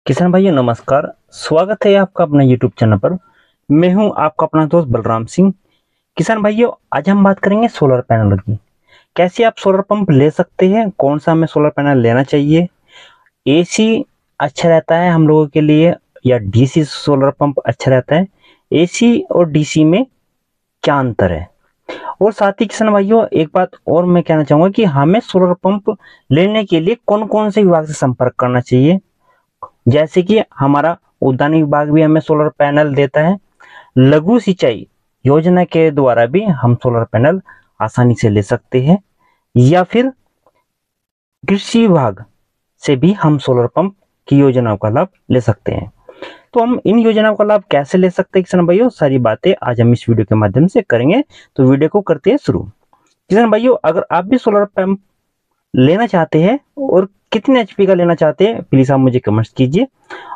किसान भाइयों नमस्कार। स्वागत है आपका अपने YouTube चैनल पर। मैं हूं आपका अपना दोस्त बलराम सिंह। किसान भाइयों आज हम बात करेंगे सोलर पैनल की। कैसे आप सोलर पंप ले सकते हैं, कौन सा हमें सोलर पैनल लेना चाहिए, एसी अच्छा रहता है हम लोगों के लिए या डीसी सोलर पंप अच्छा रहता है, एसी और डीसी में क्या अंतर है। और साथ ही किसान भाइयों एक बात और मैं कहना चाहूंगा कि हमें सोलर पंप लेने के लिए कौन कौन से विभाग से संपर्क करना चाहिए। जैसे कि हमारा उद्यान विभाग भी हमें सोलर पैनल देता है। लघु सिंचाई योजना के द्वारा भी हम सोलर पैनल आसानी से ले सकते हैं, या फिर कृषि विभाग से भी हम सोलर पंप की योजनाओं का लाभ ले सकते हैं। तो हम इन योजनाओं का लाभ कैसे ले सकते हैं किसान भाइयों, सारी बातें आज हम इस वीडियो के माध्यम से करेंगे। तो वीडियो को करते हैं शुरू। किसान भाइयों अगर आप भी सोलर पंप लेना चाहते हैं और कितने एचपी का लेना चाहते हैं प्लीज आप मुझे कमेंट्स कीजिए,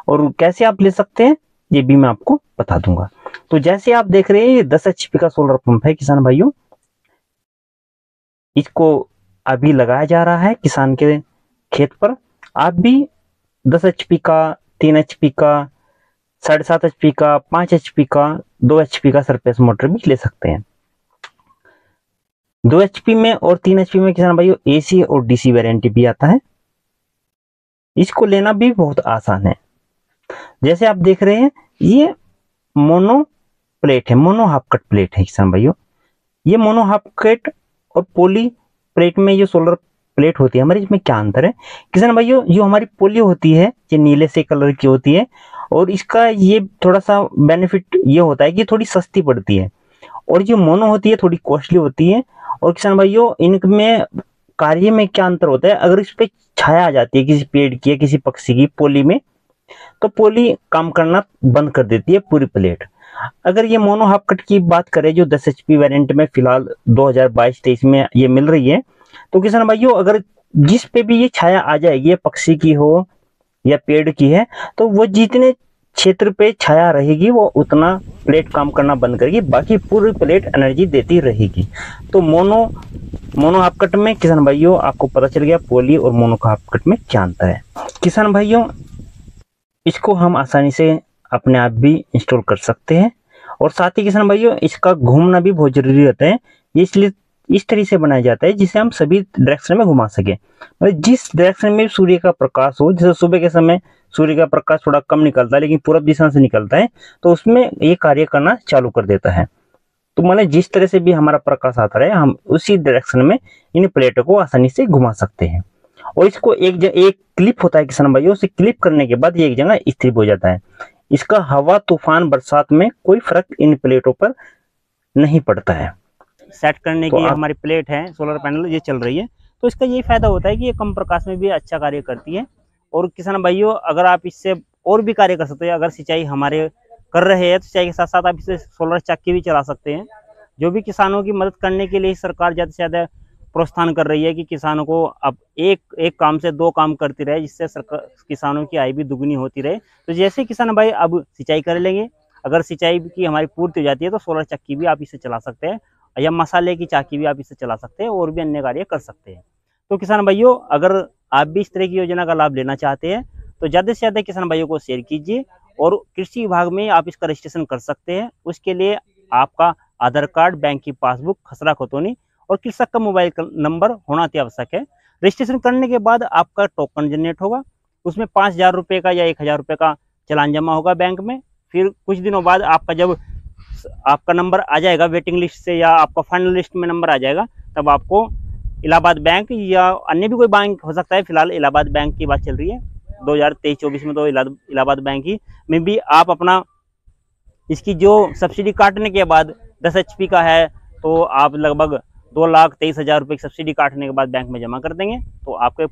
और कैसे आप ले सकते हैं ये भी मैं आपको बता दूंगा। तो जैसे आप देख रहे हैं ये 10 एचपी का सोलर पंप है किसान भाइयों। इसको अभी लगाया जा रहा है किसान के खेत पर। आप भी 10 एचपी का, 3 एचपी का, 7.5 एचपी का, 5 एचपी का, 2 एचपी का सरफेस मोटर भी ले सकते हैं। 2 एचपी में और 3 एचपी में किसान भाइयों एसी और डीसी वेरिएंट भी आता है। इसको लेना भी बहुत आसान है। जैसे आप देख रहे हैं ये मोनो प्लेट है, मोनो हाफ कट प्लेट है किसान भाइयों। ये मोनो हाफ कट और पोली प्लेट में जो सोलर प्लेट होती है हमारी, इसमें क्या अंतर है किसान भाइयों। जो हमारी पोली होती है ये नीले से कलर की होती है, और इसका ये थोड़ा सा बेनिफिट ये होता है कि थोड़ी सस्ती पड़ती है, और जो मोनो होती है थोड़ी कॉस्टली होती है। और किसान भाइयों इनमें कार्य में क्या अंतर होता है, अगर इस पे छाया आ जाती है किसी पेड़ की या किसी पक्षी की पोली में, तो पोली काम करना बंद कर देती है पूरी प्लेट। अगर ये मोनो हाफ कट की बात करें जो 10 एचपी वेरिएंट में फिलहाल 2022-23 में ये मिल रही है, तो किसान भाइयों अगर जिस पे भी ये छाया आ जाएगी, ये पक्षी की हो या पेड़ की है, तो वो जितने क्षेत्र पे छाया रहेगी वो उतना प्लेट काम करना बंद करेगी, बाकी पूरी प्लेट एनर्जी देती रहेगी। तो मोनो हाफ कट में किसान भाइयों आपको पता चल गया पोली और मोनो हाफ कट में क्या अंतर है। किसान भाइयों इसको हम आसानी से अपने आप भी इंस्टॉल कर सकते हैं, और साथ ही किसान भाइयों इसका घूमना भी बहुत जरूरी रहता है। ये इसलिए इस तरीके से बनाया जाता है जिसे हम सभी डायरेक्शन में घुमा सके। मतलब जिस डायरेक्शन में सूर्य का प्रकाश हो, जैसे सुबह के समय सूर्य का प्रकाश थोड़ा कम निकलता है लेकिन पूरब दिशा से निकलता है, तो उसमें ये कार्य करना चालू कर देता है। तो मतलब जिस तरह से भी हमारा प्रकाश आता रहे हम उसी डायरेक्शन में इन प्लेटों को आसानी से घुमा सकते हैं। और इसको एक क्लिप होता है किसान भाइयों, उसे क्लिप करने के बाद ये एक जगह स्थिर हो जाता है। इसका हवा तूफान बरसात में कोई फर्क इन प्लेटों पर नहीं पड़ता है। सेट करने की हमारी प्लेट है सोलर पैनल ये चल रही है, तो इसका यही फायदा होता है कि ये कम प्रकाश में भी अच्छा कार्य करती है। और किसान भाइयों अगर आप इससे और भी कार्य कर सकते हैं, अगर सिंचाई हमारे कर रहे हैं तो सिंचाई के साथ साथ आप इसे सोलर चक्की भी चला सकते हैं। जो भी किसानों की मदद करने के लिए सरकार ज़्यादा से ज़्यादा प्रोत्साहन कर रही है कि किसानों को अब एक काम से 2 काम करती रहे, जिससे सरकार किसानों की आय भी दुगनी होती रहे। तो जैसे किसान भाई अब सिंचाई कर लेंगे, अगर सिंचाई की हमारी पूर्ति हो जाती है तो सोलर चक्की भी आप इसे चला सकते हैं, या मसाले की चाकी भी आप इसे चला सकते हैं, और भी अन्य कार्य कर सकते हैं। तो किसान भाइयों अगर आप भी इस तरह की योजना का लाभ लेना चाहते हैं तो ज़्यादा से ज़्यादा किसान भाइयों को शेयर कीजिए, और कृषि विभाग में आप इसका रजिस्ट्रेशन कर सकते हैं। उसके लिए आपका आधार कार्ड, बैंक की पासबुक, खसरा खतौनी और कृषक का मोबाइल नंबर होना अति आवश्यक है। रजिस्ट्रेशन करने के बाद आपका टोकन जनरेट होगा, उसमें 5,000 रुपये का या 1,000 रुपये का चालान जमा होगा बैंक में। फिर कुछ दिनों बाद आपका जब आपका नंबर आ जाएगा वेटिंग लिस्ट से, या आपका फाइनल लिस्ट में नंबर आ जाएगा, तब आपको इलाहाबाद बैंक या अन्य भी कोई बैंक हो सकता है, फिलहाल इलाहाबाद बैंक की बात चल रही है 2023-24 में, तो इलाहाबाद बैंक ही में भी आप अपना इसकी जो सब्सिडी काटने के बाद 10 एचपी का है तो आप लगभग 2,23,000 रुपये की सब्सिडी काटने के बाद बैंक में जमा कर देंगे, तो आपके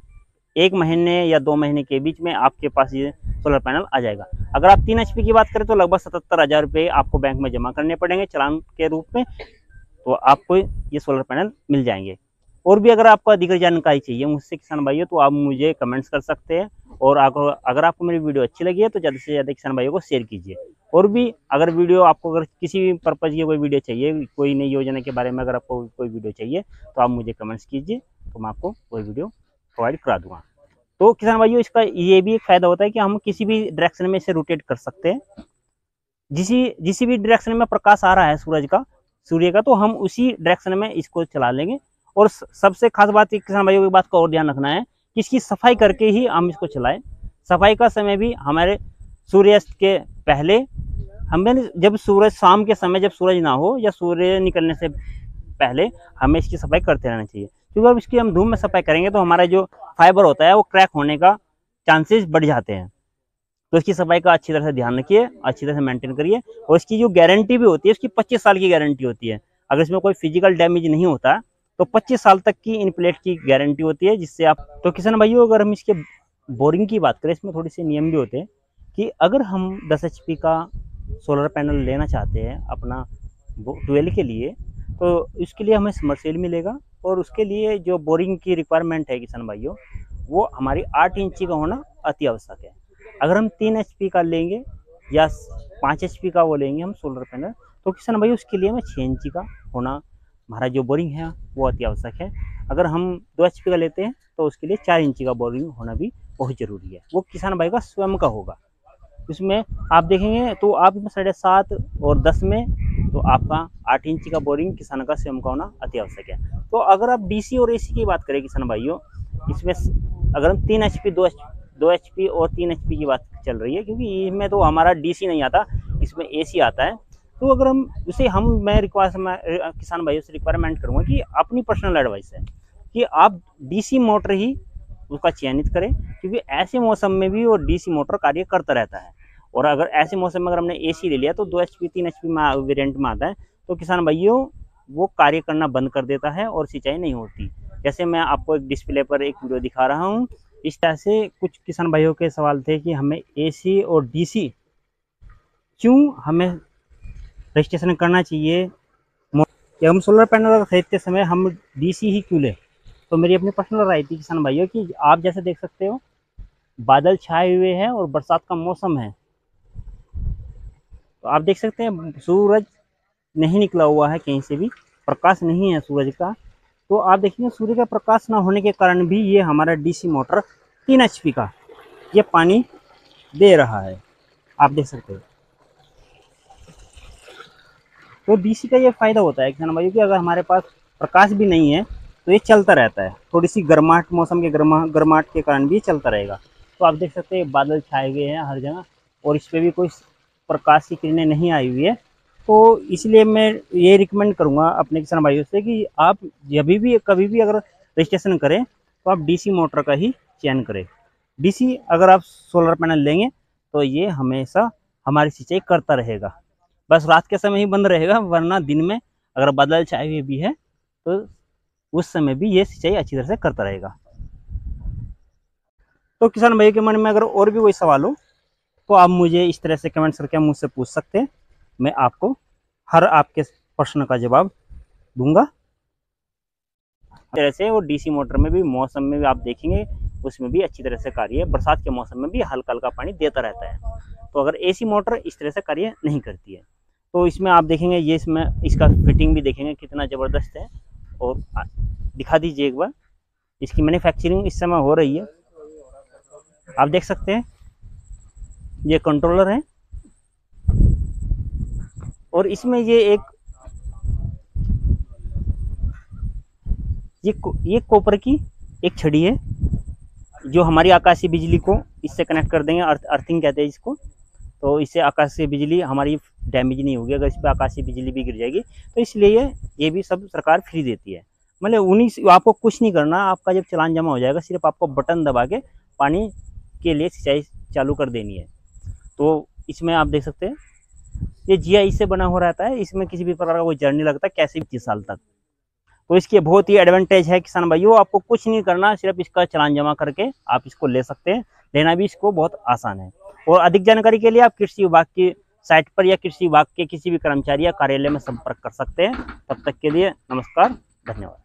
1 महीने या 2 महीने के बीच में आपके पास ये सोलर पैनल आ जाएगा। अगर आप 3 एचपी की बात करें तो लगभग 77,000 रुपये आपको बैंक में जमा करने पड़ेंगे चालान के रूप में, तो आपको ये सोलर पैनल मिल जाएंगे। और भी अगर आपको अधिक जानकारी चाहिए मुझसे किसान भाइयों तो आप मुझे कमेंट्स कर सकते हैं, और अगर आपको मेरी वीडियो अच्छी लगी है तो ज़्यादा से ज़्यादा किसान भाइयों को शेयर कीजिए। और भी अगर वीडियो आपको अगर किसी भी पर्पज़ की कोई वीडियो चाहिए, कोई नई योजना के बारे में अगर आपको कोई वीडियो चाहिए तो आप मुझे कमेंट्स कीजिए, तो मैं आपको कोई वीडियो प्रोवाइड करा दूँगा। तो किसान भाइयों इसका ये भी एक फायदा होता है कि हम किसी भी डायरेक्शन में इसे रोटेट कर सकते हैं। जिसी भी डायरेक्शन में प्रकाश आ रहा है सूर्य का, तो हम उसी डायरेक्शन में इसको चला लेंगे। और सबसे खास बात किसान भाइयों की बात का और ध्यान रखना है कि इसकी सफाई करके ही हम इसको चलाएं। सफाई का समय भी हमारे सूर्यास्त के पहले, हमें जब सूरज शाम के समय, जब सूरज ना हो या सूर्य निकलने से पहले हमें इसकी सफाई करते रहना चाहिए। क्योंकि अब इसकी हम धूप में सफाई करेंगे तो हमारा जो फाइबर होता है वो क्रैक होने का चांसेस बढ़ जाते हैं। तो इसकी सफाई का अच्छी तरह से ध्यान रखिए, अच्छी तरह से मेंटेन करिए। और इसकी जो गारंटी भी होती है, उसकी 25 साल की गारंटी होती है। अगर इसमें कोई फिजिकल डैमेज नहीं होता तो 25 साल तक की इन प्लेट की गारंटी होती है, जिससे आप। तो किसान भाइयों अगर हम इसके बोरिंग की बात करें, इसमें थोड़ी सी नियम भी होते हैं कि अगर हम 10 HP का सोलर पैनल लेना चाहते हैं अपना ट्वेल के लिए, तो इसके लिए हमें समरसेल मिलेगा। और उसके लिए जो बोरिंग की रिक्वायरमेंट है किसान भाइयों, वो हमारी 8 इंची का होना अति आवश्यक है। अगर हम 3 HP का लेंगे या 5 HP का वो लेंगे हम सोलर पैनल, तो किसान भाई उसके लिए हमें 6 इंची का होना, हमारा जो बोरिंग है वो अति आवश्यक है। अगर हम 2 HP का लेते हैं तो उसके लिए 4 इंची का बोरिंग होना भी बहुत ज़रूरी है। वो किसान भाई का स्वयं का होगा। इसमें आप देखेंगे तो आप 7.5 और 10 में तो आपका 8 इंची का बोरिंग किसान का स्वयं का होना अति आवश्यक है। तो अगर आप DC और AC की बात करें किसान भाइयों, इसमें अगर हम 3 HP 2 HP और 3 HP की बात चल रही है, क्योंकि इसमें तो हमारा DC नहीं आता, इसमें AC आता है। तो अगर हम उसे मैं किसान भाइयों से रिक्वायरमेंट करूँगा कि अपनी पर्सनल एडवाइस है कि आप DC मोटर ही उसका चयनित करें, क्योंकि ऐसे मौसम में भी वो DC मोटर कार्य करता रहता है। और अगर ऐसे मौसम में अगर हमने AC ले लिया तो 2 HP 3 HP में वेरिएंट में आता है, तो किसान भाइयों वो कार्य करना बंद कर देता है और सिंचाई नहीं होती। जैसे मैं आपको एक डिस्प्ले पर एक वीडियो दिखा रहा हूँ। इस तरह से कुछ किसान भाइयों के सवाल थे कि हमें AC और DC क्यों हमें रजिस्ट्रेशन करना चाहिए, कि हम सोलर पैनल खरीदते समय हम DC ही क्यों लें। तो मेरी अपनी पर्सनल राय थी किसान भाइयों कि आप जैसे देख सकते हो बादल छाए हुए हैं और बरसात का मौसम है, तो आप देख सकते हैं सूरज नहीं निकला हुआ है, कहीं से भी प्रकाश नहीं है सूरज का। तो आप देखेंगे सूर्य का प्रकाश ना होने के कारण भी ये हमारा DC मोटर 3 HP का ये पानी दे रहा है, आप देख सकते हो। तो DC का ये फायदा होता है किसान भाइयों कि अगर हमारे पास प्रकाश भी नहीं है तो ये चलता रहता है, थोड़ी सी गर्माहट, मौसम के गर्माहट के कारण भी चलता रहेगा। तो आप देख सकते हैं बादल छाए हुए हैं हर जगह और इस पर भी कोई प्रकाश की किरणें नहीं आई हुई है। तो इसलिए मैं ये रिकमेंड करूँगा अपने किसान भाइयों से कि आप जब भी कभी भी अगर रजिस्ट्रेशन करें तो आप DC मोटर का ही चयन करें। DC अगर आप सोलर पैनल लेंगे तो ये हमेशा हमारी सिंचाई करता रहेगा, बस रात के समय ही बंद रहेगा, वरना दिन में अगर बादल छाए हुए भी है तो उस समय भी ये सिंचाई अच्छी तरह से करता रहेगा। तो किसान भाई के मन में अगर और भी कोई सवाल हो तो आप मुझे इस तरह से कमेंट्स करके मुझसे पूछ सकते हैं, मैं आपको हर आपके प्रश्न का जवाब दूंगा। तरह से वो DC मोटर में भी मौसम में भी आप देखेंगे उसमें भी अच्छी तरह से कार्य, बरसात के मौसम में भी हल्का हल्का पानी देता रहता है। तो अगर AC मोटर इस तरह से कार्य नहीं करती है, तो इसमें आप देखेंगे ये इसमें इसका फिटिंग भी देखेंगे कितना ज़बरदस्त है। और दिखा दीजिए एक बार, इसकी मैन्युफैक्चरिंग इस समय हो रही है, आप देख सकते हैं ये कंट्रोलर है और इसमें ये कॉपर की एक छड़ी है जो हमारी आकाशीय बिजली को इससे कनेक्ट कर देंगे, अर्थिंग कहते हैं इसको। तो इससे आकाशीय बिजली हमारी डैमेज नहीं होगी, अगर इस पर आकाशीय बिजली भी गिर जाएगी तो इसलिए ये भी सब सरकार फ्री देती है। मतलब आपको कुछ नहीं करना, आपका जब चालान जमा हो जाएगा सिर्फ आपको बटन दबा के पानी के लिए सिंचाई चालू कर देनी है। तो इसमें आप देख सकते हैं ये GI से बना हो रहता है, इसमें किसी भी प्रकार का कोई जर्नी लगता है कैसे भी 25 साल तक। तो इसके बहुत ही एडवांटेज है किसान भाइयों, आपको कुछ नहीं करना, सिर्फ इसका चालान जमा करके आप इसको ले सकते हैं। लेना भी इसको बहुत आसान है। और अधिक जानकारी के लिए आप कृषि विभाग की साइट पर या कृषि विभाग के किसी भी कर्मचारी या कार्यालय में संपर्क कर सकते हैं। तब तक के लिए नमस्कार, धन्यवाद।